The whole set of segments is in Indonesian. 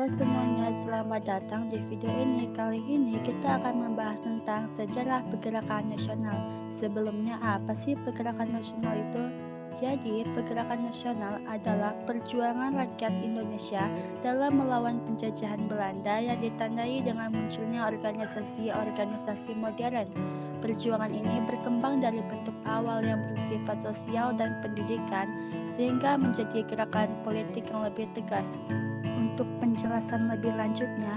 semuanya, selamat datang di video ini. Kali ini kita akan membahas tentang sejarah pergerakan nasional. Sebelumnya, apa sih pergerakan nasional itu? Jadi, pergerakan nasional adalah perjuangan rakyat Indonesia dalam melawan penjajahan Belanda yang ditandai dengan munculnya organisasi-organisasi modern. Perjuangan ini berkembang dari bentuk awal yang bersifat sosial dan pendidikan, sehingga menjadi gerakan politik yang lebih tegas. Untuk penjelasan lebih lanjutnya,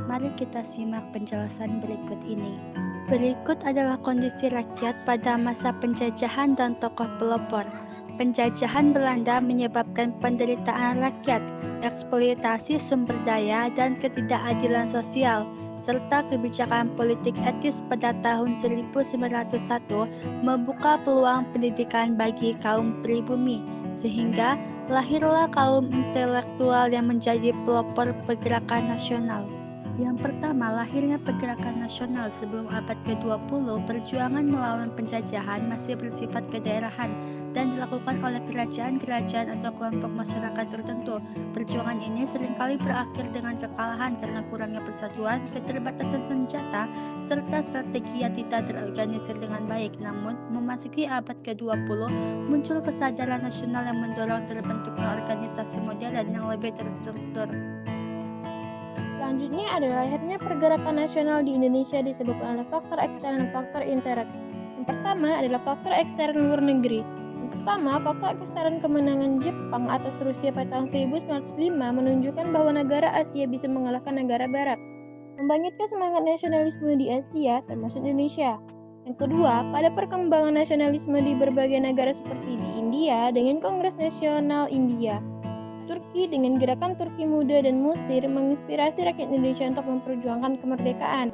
mari kita simak penjelasan berikut ini. Berikut adalah kondisi rakyat pada masa penjajahan dan tokoh pelopor. Penjajahan Belanda menyebabkan penderitaan rakyat, eksploitasi sumber daya, dan ketidakadilan sosial, serta kebijakan politik etis pada tahun 1901 membuka peluang pendidikan bagi kaum pribumi, sehingga lahirlah kaum intelektual yang menjadi pelopor pergerakan nasional. Yang pertama, lahirnya pergerakan nasional. Sebelum abad ke-20, perjuangan melawan penjajahan masih bersifat kedaerahan dan dilakukan oleh kerajaan-kerajaan atau kelompok masyarakat tertentu. Perjuangan ini seringkali berakhir dengan kekalahan karena kurangnya persatuan, keterbatasan senjata, serta strategi yang tidak terorganisir dengan baik. Namun, memasuki abad ke-20, muncul kesadaran nasional yang mendorong terbentuknya organisasi modern yang lebih terstruktur. Selanjutnya adalah lahirnya pergerakan nasional di Indonesia disebabkan oleh faktor eksternal dan faktor intern. Yang pertama adalah faktor eksternal luar negeri. Yang pertama, faktor eksternal kemenangan Jepang atas Rusia pada tahun 1905 menunjukkan bahwa negara Asia bisa mengalahkan negara Barat, membangkitkan semangat nasionalisme di Asia, termasuk Indonesia. Yang kedua, pada perkembangan nasionalisme di berbagai negara seperti di India dengan Kongres Nasional India, Turki dengan gerakan Turki Muda, dan Mesir menginspirasi rakyat Indonesia untuk memperjuangkan kemerdekaan.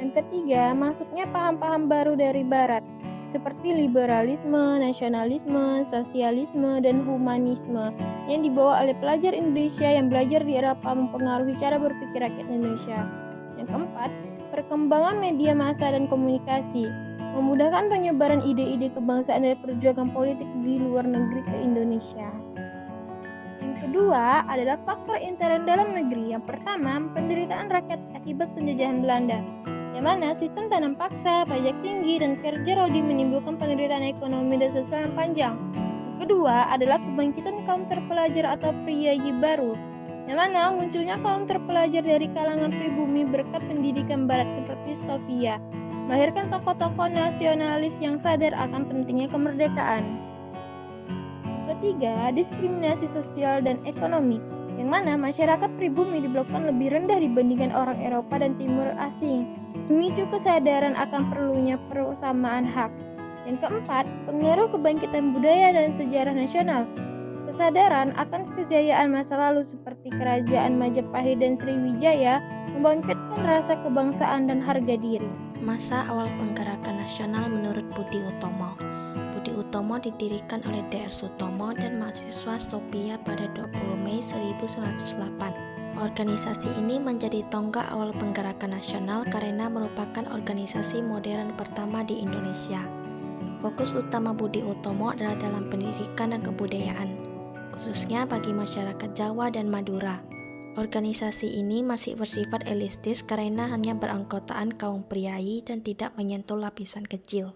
Yang ketiga, masuknya paham-paham baru dari Barat, seperti liberalisme, nasionalisme, sosialisme, dan humanisme yang dibawa oleh pelajar Indonesia yang belajar di Eropa mempengaruhi cara berpikir rakyat Indonesia. Yang keempat, perkembangan media massa dan komunikasi memudahkan penyebaran ide-ide kebangsaan dan perjuangan politik di luar negeri ke Indonesia. Kedua adalah faktor intern dalam negeri. Yang pertama, penderitaan rakyat akibat penjajahan Belanda, yang mana sistem tanam paksa, pajak tinggi, dan kerja rodi menimbulkan penderitaan ekonomi dan sosial yang panjang. Yang kedua adalah kebangkitan kaum terpelajar atau priayi baru, yang mana munculnya kaum terpelajar dari kalangan pribumi berkat pendidikan barat seperti Stovia, melahirkan tokoh-tokoh nasionalis yang sadar akan pentingnya kemerdekaan. Ketiga, diskriminasi sosial dan ekonomi, yang mana masyarakat pribumi diperlakukan lebih rendah dibandingkan orang Eropa dan Timur Asing, memicu kesadaran akan perlunya persamaan hak. Yang keempat, pengaruh kebangkitan budaya dan sejarah nasional, kesadaran akan kejayaan masa lalu seperti kerajaan Majapahit dan Sriwijaya membangkitkan rasa kebangsaan dan harga diri. Masa awal penggerakan nasional menurut Budi Utomo. Budi Utomo didirikan oleh Dr. Sutomo dan mahasiswa Stovia pada 20 Mei 1908. Organisasi ini menjadi tonggak awal penggerakan nasional karena merupakan organisasi modern pertama di Indonesia. Fokus utama Budi Utomo adalah dalam pendidikan dan kebudayaan, khususnya bagi masyarakat Jawa dan Madura. Organisasi ini masih bersifat elitis karena hanya beranggotaan kaum priayi dan tidak menyentuh lapisan kecil.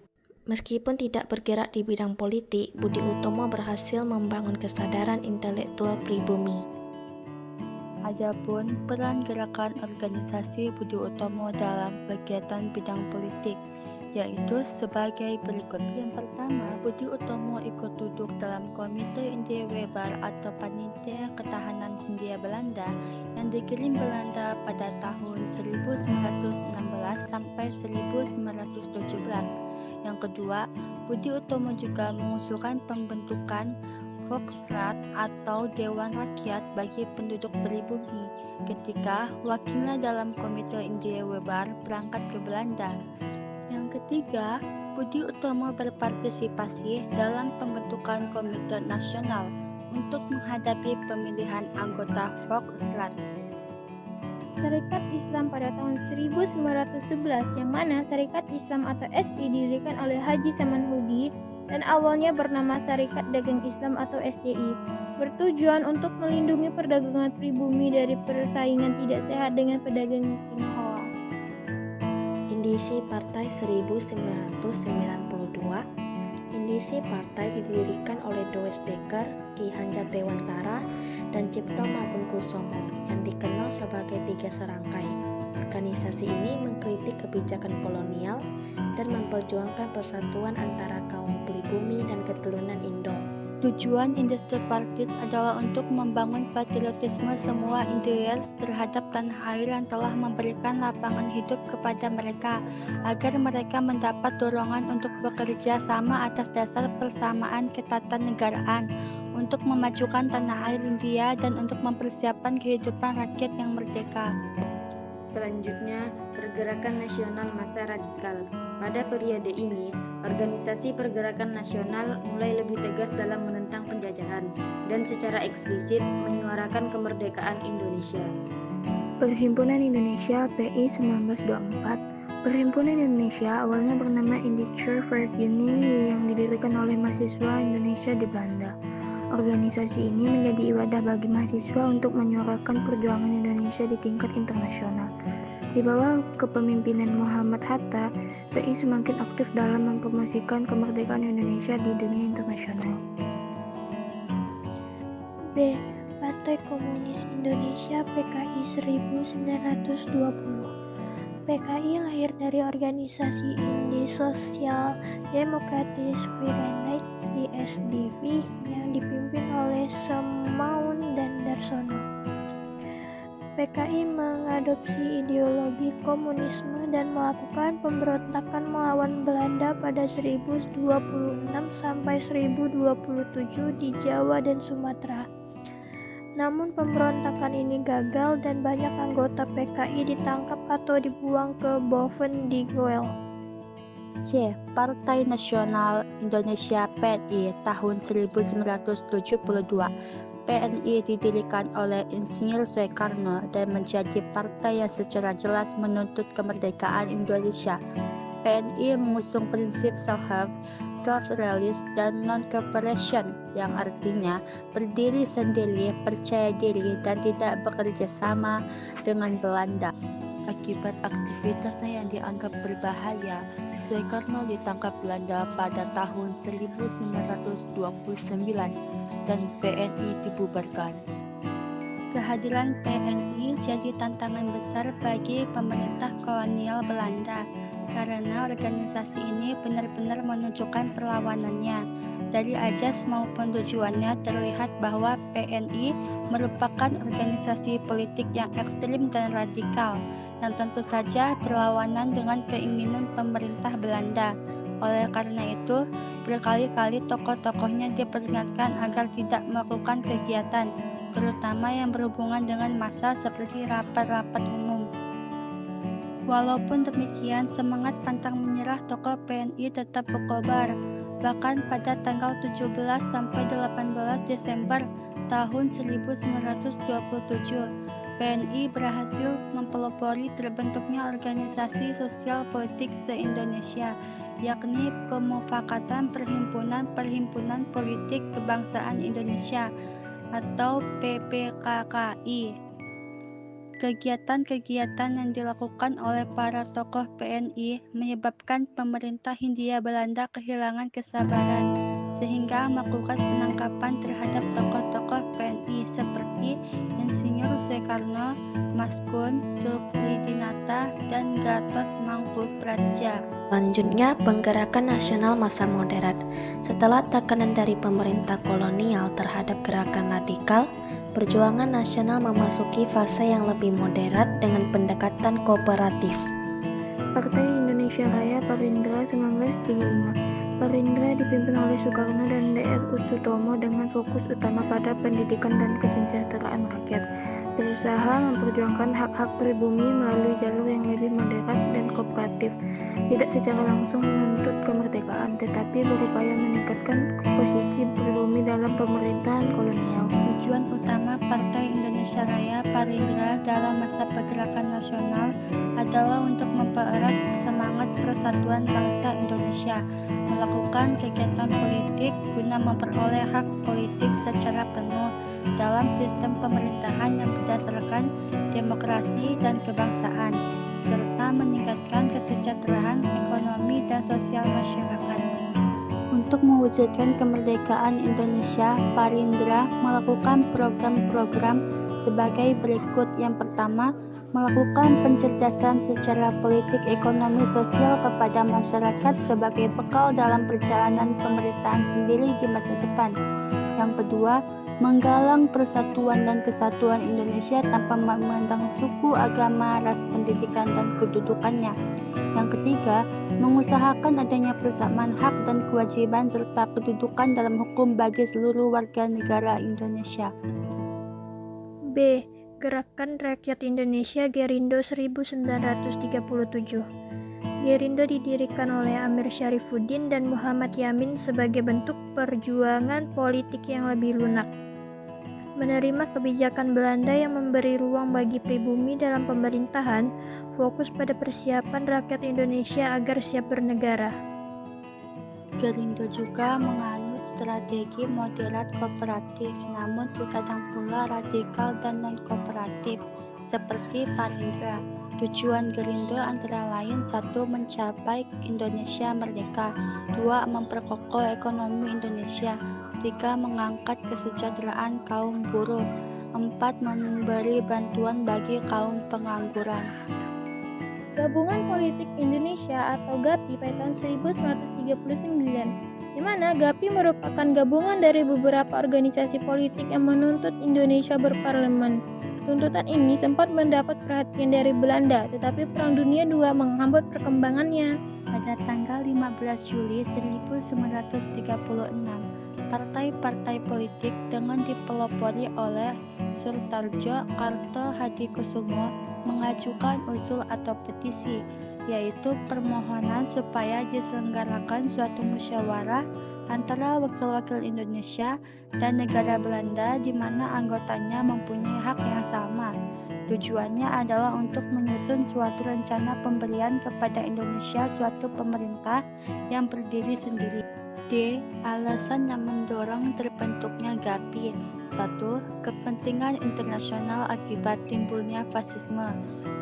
Meskipun tidak bergerak di bidang politik, Budi Utomo berhasil membangun kesadaran intelektual pribumi. Adapun peran gerakan organisasi Budi Utomo dalam kegiatan bidang politik, yaitu sebagai berikut. Yang pertama, Budi Utomo ikut duduk dalam Komite India Webar atau Panitia Ketahanan Hindia Belanda yang dikirim Belanda pada tahun 1916 sampai 1917. Yang kedua, Budi Utomo juga mengusulkan pembentukan Volksraad atau Dewan Rakyat bagi penduduk pribumi ketika wakilnya dalam Komite India Webar berangkat ke Belanda. Yang ketiga, Budi Utomo berpartisipasi dalam pembentukan Komite Nasional untuk menghadapi pemilihan anggota Volksraad. Syarikat Islam pada tahun 1911, yang mana Syarikat Islam atau SI didirikan oleh Haji Samanhudi dan awalnya bernama Serikat Dagang Islam atau SDI, bertujuan untuk melindungi perdagangan pribumi dari persaingan tidak sehat dengan pedagang Tionghoa. Indisi Partai 1992. Indisi partai didirikan oleh Does Dekker, Ki Hajar Dewantara, dan Cipto Mangunkusumo yang dikenal sebagai Tiga Serangkai. Organisasi ini mengkritik kebijakan kolonial dan memperjuangkan persatuan antara kaum pribumi dan keturunan Indo. Tujuan Industri Parkis adalah untuk membangun patriotisme semua Indians terhadap tanah air yang telah memberikan lapangan hidup kepada mereka, agar mereka mendapat dorongan untuk bekerja sama atas dasar persamaan ketatanegaraan, untuk memajukan tanah air India dan untuk mempersiapkan kehidupan rakyat yang merdeka. Selanjutnya, Pergerakan Nasional Massa Radikal. Pada periode ini, organisasi pergerakan nasional mulai lebih tegas dalam menentang penjajahan dan secara eksplisit menyuarakan kemerdekaan Indonesia. Perhimpunan Indonesia PI 1924. Perhimpunan Indonesia awalnya bernama Indische Vereniging yang didirikan oleh mahasiswa Indonesia di Belanda. Organisasi ini menjadi ibadah bagi mahasiswa untuk menyuarakan perjuangan Indonesia di tingkat internasional. Di bawah kepemimpinan Muhammad Hatta, PI semakin aktif dalam mempromosikan kemerdekaan Indonesia di dunia internasional. B. Partai Komunis Indonesia PKI 1920. PKI lahir dari organisasi Indi Sosial Demokratis Verenigd ISDV yang dipimpin oleh Semaun dan Darsono. PKI mengadopsi ideologi komunisme dan melakukan pemberontakan melawan Belanda pada 1026 sampai 1027 di Jawa dan Sumatera. Namun pemberontakan ini gagal dan banyak anggota PKI ditangkap atau dibuang ke Boven-Digoel. C. Partai Nasional Indonesia PNI tahun 1972. PNI didirikan oleh Insinyur Soekarno dan menjadi partai yang secara jelas menuntut kemerdekaan Indonesia. PNI mengusung prinsip self-help, self-release, dan non-cooperation, yang artinya berdiri sendiri, percaya diri, dan tidak bekerja sama dengan Belanda. Akibat aktivitasnya yang dianggap berbahaya, Soekarno ditangkap Belanda pada tahun 1929 dan PNI dibubarkan. Kehadiran PNI jadi tantangan besar bagi pemerintah kolonial Belanda karena organisasi ini benar-benar menunjukkan perlawanannya. Dari ajas maupun tujuannya terlihat bahwa PNI merupakan organisasi politik yang ekstrim dan radikal, yang tentu saja berlawanan dengan keinginan pemerintah Belanda. Oleh karena itu, berkali-kali tokoh-tokohnya diperingatkan agar tidak melakukan kegiatan, terutama yang berhubungan dengan massa seperti rapat-rapat umum. Walaupun demikian, semangat pantang menyerah tokoh PNI tetap berkobar. Bahkan pada tanggal 17 sampai 18 Desember tahun 1927, PNI berhasil mempelopori terbentuknya organisasi sosial politik se-Indonesia, yakni Pemufakatan Perhimpunan Politik Kebangsaan Indonesia atau PPKKI. Kegiatan-kegiatan yang dilakukan oleh para tokoh PNI menyebabkan pemerintah Hindia Belanda kehilangan kesabaran, sehingga melakukan penangkapan terhadap tokoh-tokoh PNI seperti Insinyur Soekarno, Maskun, Sukridinata, dan Gatot Mangkupraja. Selanjutnya, Penggerakan Nasional Masa Moderat. Setelah tekanan dari pemerintah kolonial terhadap gerakan radikal, perjuangan nasional memasuki fase yang lebih moderat dengan pendekatan kooperatif. Partai Indonesia Raya Parindra 1935. Parindra dipimpin oleh Soekarno dan Dr. Sutomo dengan fokus utama pada pendidikan dan kesejahteraan rakyat. Berusaha memperjuangkan hak-hak pribumi melalui jalur yang lebih moderat dan kooperatif. Tidak secara langsung menuntut kemerdekaan, tetapi berupaya meningkatkan posisi pribumi dalam pemerintahan kolonial. Tujuan utama Partai Indonesia Indonesia Raya Parindra dalam masa pergerakan nasional adalah untuk mempererat semangat persatuan bangsa Indonesia, melakukan kegiatan politik guna memperoleh hak politik secara penuh dalam sistem pemerintahan yang berdasarkan demokrasi dan kebangsaan, serta meningkatkan kesejahteraan ekonomi dan sosial masyarakat. Untuk mewujudkan kemerdekaan Indonesia, Parindra melakukan program-program sebagai berikut. Yang pertama, melakukan pencerdasan secara politik, ekonomi, sosial kepada masyarakat sebagai bekal dalam perjalanan pemerintahan sendiri di masa depan. Yang kedua, menggalang persatuan dan kesatuan Indonesia tanpa memandang suku, agama, ras, pendidikan, dan kedudukannya. Yang ketiga, mengusahakan adanya persamaan hak dan kewajiban serta kedudukan dalam hukum bagi seluruh warga negara Indonesia. B. Gerakan Rakyat Indonesia Gerindo 1937. Gerindo didirikan oleh Amir Syarifuddin dan Muhammad Yamin sebagai bentuk perjuangan politik yang lebih lunak. Menerima kebijakan Belanda yang memberi ruang bagi pribumi dalam pemerintahan, fokus pada persiapan rakyat Indonesia agar siap bernegara. Gerindo juga menganut strategi moderat kooperatif, namun terkadang pula radikal dan non-kooperatif, seperti Parindra. Tujuan Gerindo antara lain 1. Mencapai Indonesia merdeka, 2. Memperkokoh ekonomi Indonesia, 3. Mengangkat kesejahteraan kaum buruh, 4. Memberi bantuan bagi kaum pengangguran. Gabungan Politik Indonesia atau GAPI pada tahun 1939, di mana GAPI merupakan gabungan dari beberapa organisasi politik yang menuntut Indonesia berparlemen. Tuntutan ini sempat mendapat perhatian dari Belanda, tetapi Perang Dunia II menghambat perkembangannya. Pada tanggal 15 Juli 1936, partai-partai politik dengan dipelopori oleh Surtarjo Karto Hadikusumo mengajukan usul atau petisi, yaitu permohonan supaya diselenggarakan suatu musyawarah antara wakil-wakil Indonesia dan negara Belanda di mana anggotanya mempunyai hak yang sama. Tujuannya adalah untuk menyusun suatu rencana pemberian kepada Indonesia suatu pemerintah yang berdiri sendiri. D. Alasan yang mendorong terbentuknya GAPI. 1. Kepentingan internasional akibat timbulnya fasisme.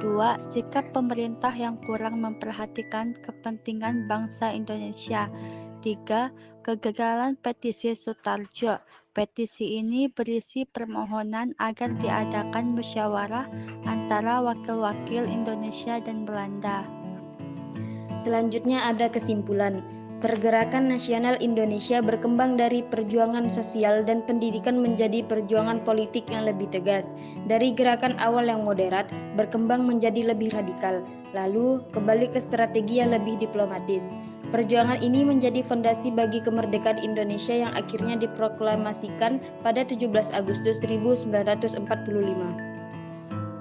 2. Sikap pemerintah yang kurang memperhatikan kepentingan bangsa Indonesia. 3. Kegagalan petisi Sutarjo. Petisi ini berisi permohonan agar diadakan musyawarah antara wakil-wakil Indonesia dan Belanda. Selanjutnya ada kesimpulan. Pergerakan nasional Indonesia berkembang dari perjuangan sosial dan pendidikan menjadi perjuangan politik yang lebih tegas. Dari gerakan awal yang moderat, berkembang menjadi lebih radikal, lalu kembali ke strategi yang lebih diplomatis. Perjuangan ini menjadi fondasi bagi kemerdekaan Indonesia yang akhirnya diproklamasikan pada 17 Agustus 1945.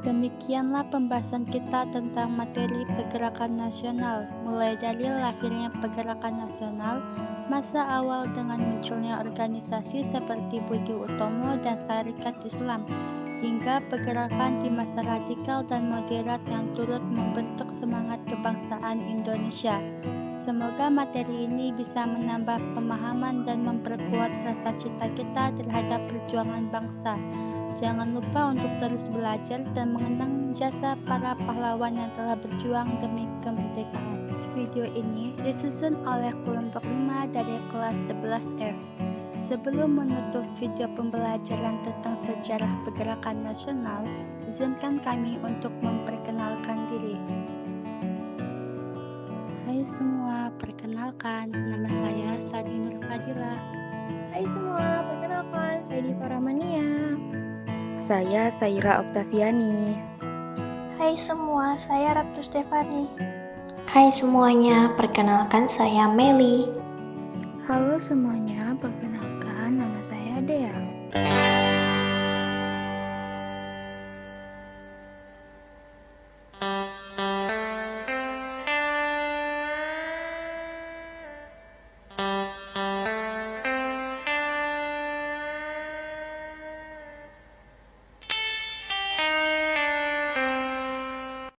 Demikianlah pembahasan kita tentang materi pergerakan nasional, mulai dari lahirnya pergerakan nasional, masa awal dengan munculnya organisasi seperti Budi Utomo dan Sarekat Islam, hingga pergerakan di masa radikal dan moderat yang turut membentuk semangat kebangsaan Indonesia. Semoga materi ini bisa menambah pemahaman dan memperkuat rasa cinta kita terhadap perjuangan bangsa. Jangan lupa untuk terus belajar dan mengenang jasa para pahlawan yang telah berjuang demi kemerdekaan. Video ini disusun oleh kelompok 5 dari kelas 11F. Sebelum menutup video pembelajaran tentang sejarah pergerakan nasional, izinkan kami untuk memperkenalkan diri. Hai semua, perkenalkan, nama saya Sadi Nur Fadila. Hai semua, perkenalkan saya Diva Ramania. Saya Saira Oktaviani. Hai semua, saya Ratu Stefani. Hai semuanya, perkenalkan saya Meli. Halo semuanya, perkenalkan nama saya Dea.